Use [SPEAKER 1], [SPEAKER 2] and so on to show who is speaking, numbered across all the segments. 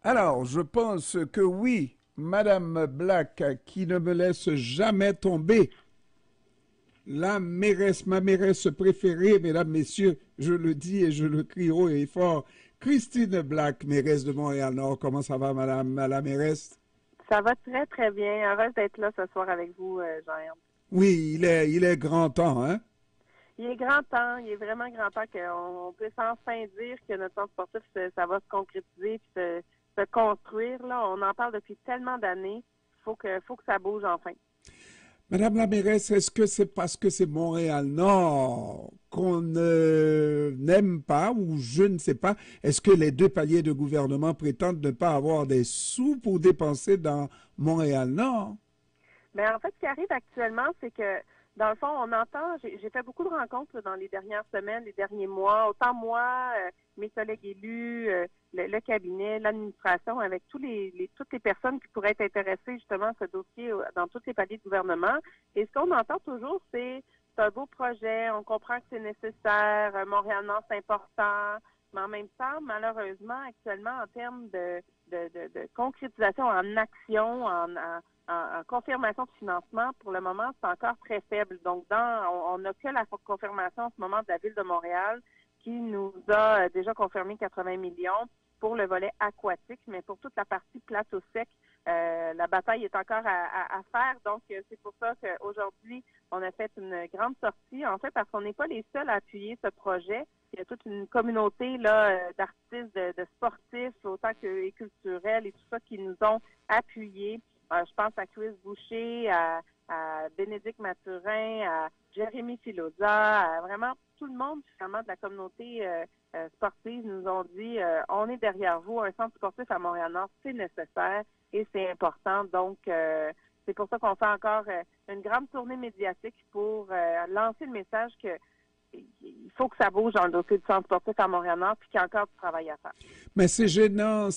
[SPEAKER 1] Alors, je pense que oui, Madame Black, qui ne me laisse jamais tomber, la mairesse, ma mairesse préférée, mesdames, messieurs, je le dis et je le crie haut et fort, Christine Black, mairesse de Montréal-Nord. Comment ça va, Madame la mairesse?
[SPEAKER 2] Ça va très, très bien. Heureuse d'être là ce soir avec vous, Jean-Yann.
[SPEAKER 1] Oui, il est grand temps, hein?
[SPEAKER 2] Il est grand temps, il est vraiment grand temps qu'on puisse enfin dire que notre centre sportif, ça va se concrétiser puis se construire. Là. On en parle depuis tellement d'années. Faut que ça bouge enfin.
[SPEAKER 1] Madame la mairesse, est-ce que c'est parce que c'est Montréal-Nord qu'on n'aime pas ou je ne sais pas? Est-ce que les deux paliers de gouvernement prétendent ne pas avoir des sous pour dépenser dans Montréal-Nord?
[SPEAKER 2] Mais en fait, ce qui arrive actuellement, c'est que, dans le fond, on entend, j'ai fait beaucoup de rencontres là, dans les dernières semaines, les derniers mois, autant moi, mes collègues élus, le cabinet, l'administration, avec toutes les personnes qui pourraient être intéressées justement à ce dossier dans tous les paliers de gouvernement. Et ce qu'on entend toujours, c'est un beau projet, on comprend que c'est nécessaire, Montréal-Nord, c'est important, mais en même temps, malheureusement, actuellement, en termes de concrétisation en action, en confirmation de financement, pour le moment, c'est encore très faible. Donc, on n'a que la confirmation en ce moment de la Ville de Montréal qui nous a déjà confirmé 80 millions pour le volet aquatique, mais pour toute la partie plate au sec, la bataille est encore à faire. Donc, c'est pour ça qu'aujourd'hui, on a fait une grande sortie, en fait, parce qu'on n'est pas les seuls à appuyer ce projet. Il y a toute une communauté là d'artistes, de sportifs, autant que culturels et tout ça, qui nous ont appuyés. Je pense à Chris Boucher, à Bénédicte Mathurin, à Jérémy Filosa, à vraiment tout le monde finalement de la communauté sportive nous ont dit on est derrière vous, un centre sportif à Montréal-Nord, c'est nécessaire et c'est important. Donc, c'est pour ça qu'on fait encore une grande tournée médiatique pour lancer le message que il faut que ça bouge dans le dossier du centre sportif à Montréal-Nord puis qu'il y a encore du travail à faire.
[SPEAKER 1] Mais c'est gênant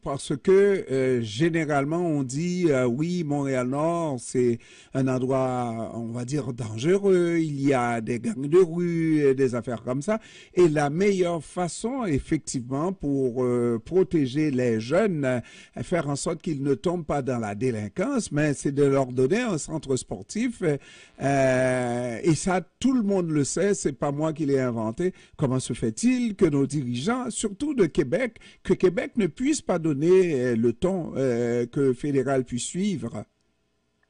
[SPEAKER 1] parce que généralement on dit oui, Montréal-Nord, c'est un endroit, on va dire, dangereux, il y a des gangs de rue, des affaires comme ça. Et la meilleure façon, effectivement, pour protéger les jeunes, faire en sorte qu'ils ne tombent pas dans la délinquance, mais c'est de leur donner un centre sportif. Et ça, tout le monde le sait, c'est pas moi qui l'ai inventé. Comment se fait-il que nos dirigeants, surtout de Québec, que Québec ne puisse pas donner le ton que le fédéral puisse suivre?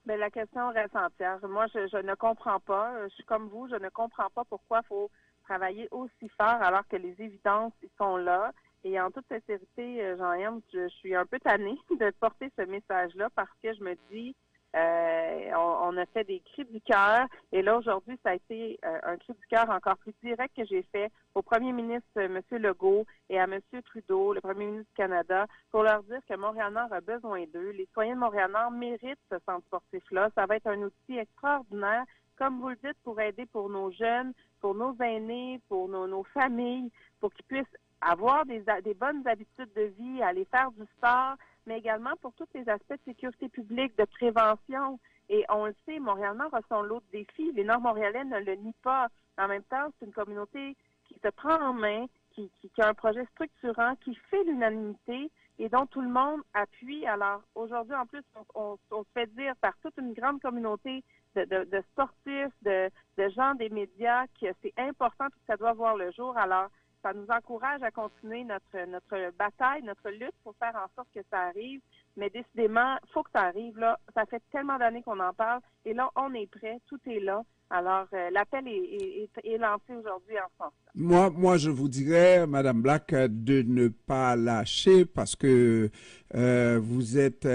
[SPEAKER 2] Mais la question reste entière. Moi, je ne comprends pas. Je suis comme vous, je ne comprends pas pourquoi il faut travailler aussi fort alors que les évidences ils sont là. Et en toute sincérité, Jean-Yann, je suis un peu tannée de porter ce message-là parce que je me dis, on a fait des cris du cœur et là aujourd'hui ça a été un cri du cœur encore plus direct que j'ai fait au premier ministre M. Legault et à M. Trudeau, le premier ministre du Canada, pour leur dire que Montréal-Nord a besoin d'eux. Les citoyens de Montréal-Nord méritent ce centre sportif-là. Ça va être un outil extraordinaire, comme vous le dites, pour aider pour nos jeunes, pour nos aînés, pour nos familles, pour qu'ils puissent avoir des bonnes habitudes de vie, aller faire du sport, mais également pour tous les aspects de sécurité publique, de prévention. Et on le sait, Montréal-Nord a son lot de défis. Les Nord-Montréalais ne le nient pas. En même temps, c'est une communauté qui se prend en main, qui a un projet structurant, qui fait l'unanimité et dont tout le monde appuie. Alors, aujourd'hui, en plus, on se fait dire par toute une grande communauté de sportifs, de gens des médias que c'est important et que ça doit voir le jour. Alors, ça nous encourage à continuer notre bataille, notre lutte pour faire en sorte que ça arrive. Mais décidément, il faut que ça arrive. Là, ça fait tellement d'années qu'on en parle. Et là, on est prêt. Tout est là. Alors, l'appel est lancé aujourd'hui en France.
[SPEAKER 1] Moi, je vous dirais, Madame Black, de ne pas lâcher parce que vous êtes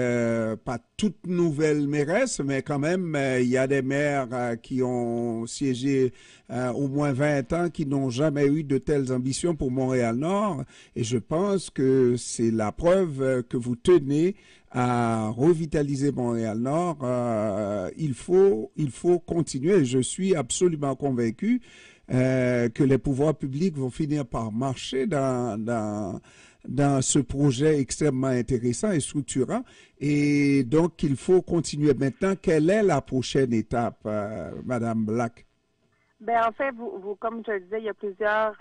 [SPEAKER 1] pas toute nouvelle mairesse, mais quand même, il y a des maires qui ont siégé au moins 20 ans, qui n'ont jamais eu de telles ambitions pour Montréal-Nord. Et je pense que c'est la preuve que vous tenez à revitaliser Montréal-Nord. Il faut continuer. Je suis absolument convaincu que les pouvoirs publics vont finir par marcher dans ce projet extrêmement intéressant et structurant. Et donc, il faut continuer. Maintenant, quelle est la prochaine étape, Madame Black?
[SPEAKER 2] Ben en fait, comme je le disais, il y a plusieurs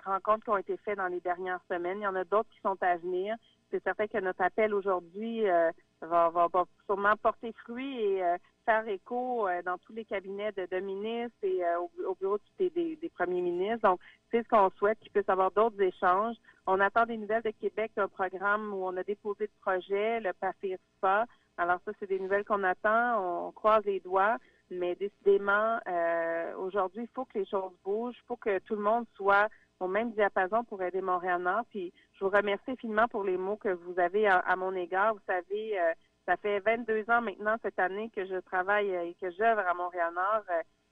[SPEAKER 2] rencontres qui ont été faites dans les dernières semaines. Il y en a d'autres qui sont à venir. C'est certain que notre appel aujourd'hui va sûrement porter fruit et faire écho dans tous les cabinets de ministres et au bureau des premiers ministres. Donc, c'est ce qu'on souhaite, qu'il puisse y avoir d'autres échanges. On attend des nouvelles de Québec, un programme où on a déposé de projets, le PAFIRSPA. Alors ça, c'est des nouvelles qu'on attend. On croise les doigts. Mais décidément, aujourd'hui, il faut que les choses bougent, il faut que tout le monde soit au même diapason pour aider Montréal-Nord. Puis je vous remercie infiniment pour les mots que vous avez à mon égard. Vous savez, ça fait 22 ans maintenant cette année que je travaille et que j'œuvre à Montréal-Nord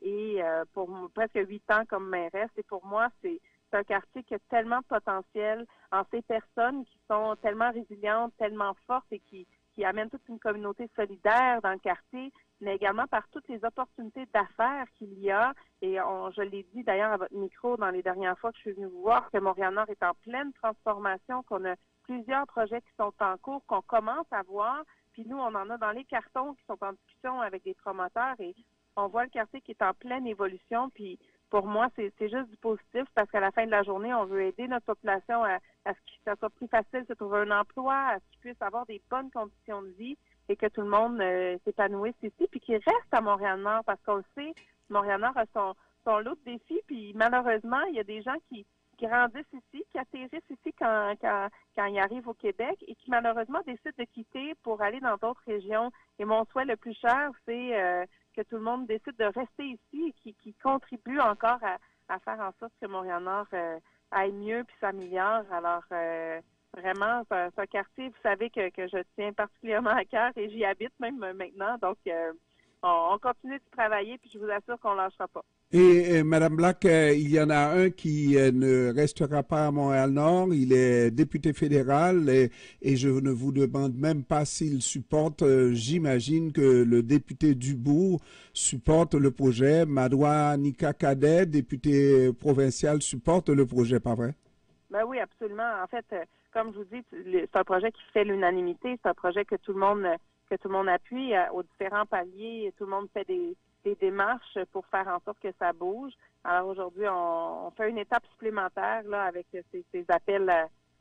[SPEAKER 2] et pour presque 8 ans comme mairesse. Et pour moi, c'est un quartier qui a tellement de potentiel en ces personnes qui sont tellement résilientes, tellement fortes et qui amènent toute une communauté solidaire dans le quartier, mais également par toutes les opportunités d'affaires qu'il y a. Et je l'ai dit d'ailleurs à votre micro dans les dernières fois que je suis venue vous voir, que Montréal-Nord est en pleine transformation, qu'on a plusieurs projets qui sont en cours, qu'on commence à voir. Puis nous, on en a dans les cartons qui sont en discussion avec des promoteurs et on voit le quartier qui est en pleine évolution. Puis pour moi, c'est juste du positif parce qu'à la fin de la journée, on veut aider notre population à ce que ça soit plus facile de se trouver un emploi, à ce qu'ils puissent avoir des bonnes conditions de vie et que tout le monde s'épanouisse ici, puis qu'il reste à Montréal-Nord parce qu'on le sait, Montréal-Nord a son lot de défis, puis malheureusement, il y a des gens qui grandissent ici, qui atterrissent ici quand ils arrivent au Québec et qui malheureusement décident de quitter pour aller dans d'autres régions. Et mon souhait le plus cher, c'est que tout le monde décide de rester ici et qui contribue encore à faire en sorte que Montréal-Nord aille mieux puis s'améliore. Alors, vraiment, c'est un quartier, vous savez, que je tiens particulièrement à cœur et j'y habite même maintenant. Donc, on continue de travailler puis je vous assure qu'on ne lâchera pas.
[SPEAKER 1] Et Madame Black, il y en a un qui ne restera pas à Montréal-Nord. Il est député fédéral et je ne vous demande même pas s'il supporte. J'imagine que le député Dubourg supporte le projet. Madoua Nika Cadet, député provincial, supporte le projet, pas vrai?
[SPEAKER 2] Ben oui, absolument. En fait, comme je vous dis, c'est un projet qui fait l'unanimité. C'est un projet que tout le monde appuie aux différents paliers. Tout le monde fait des démarches pour faire en sorte que ça bouge. Alors aujourd'hui, on fait une étape supplémentaire là avec ces appels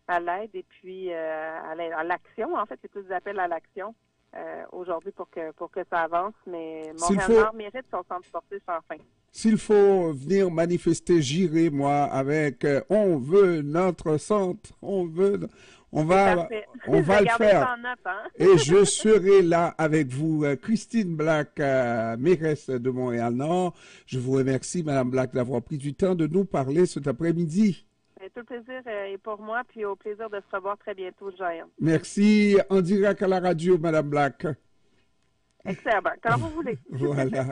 [SPEAKER 2] à l'aide et puis à l'action. En fait, c'est tous des appels à l'action aujourd'hui pour que ça avance. Mais Montréal-Nord mérite son centre sportif sans fin.
[SPEAKER 1] S'il faut venir manifester, j'irai, moi, avec on veut notre centre, on va le faire.
[SPEAKER 2] Note, hein?
[SPEAKER 1] Et je serai là avec vous, Christine Black, mairesse de Montréal-Nord. Je vous remercie, Madame Black, d'avoir pris du temps de nous parler cet après-midi.
[SPEAKER 2] Tout le plaisir est pour moi, puis au plaisir de se revoir très bientôt, Joanne.
[SPEAKER 1] Merci. En direct à la radio, Madame Black.
[SPEAKER 2] Excellent. Quand vous voulez.
[SPEAKER 1] Voilà.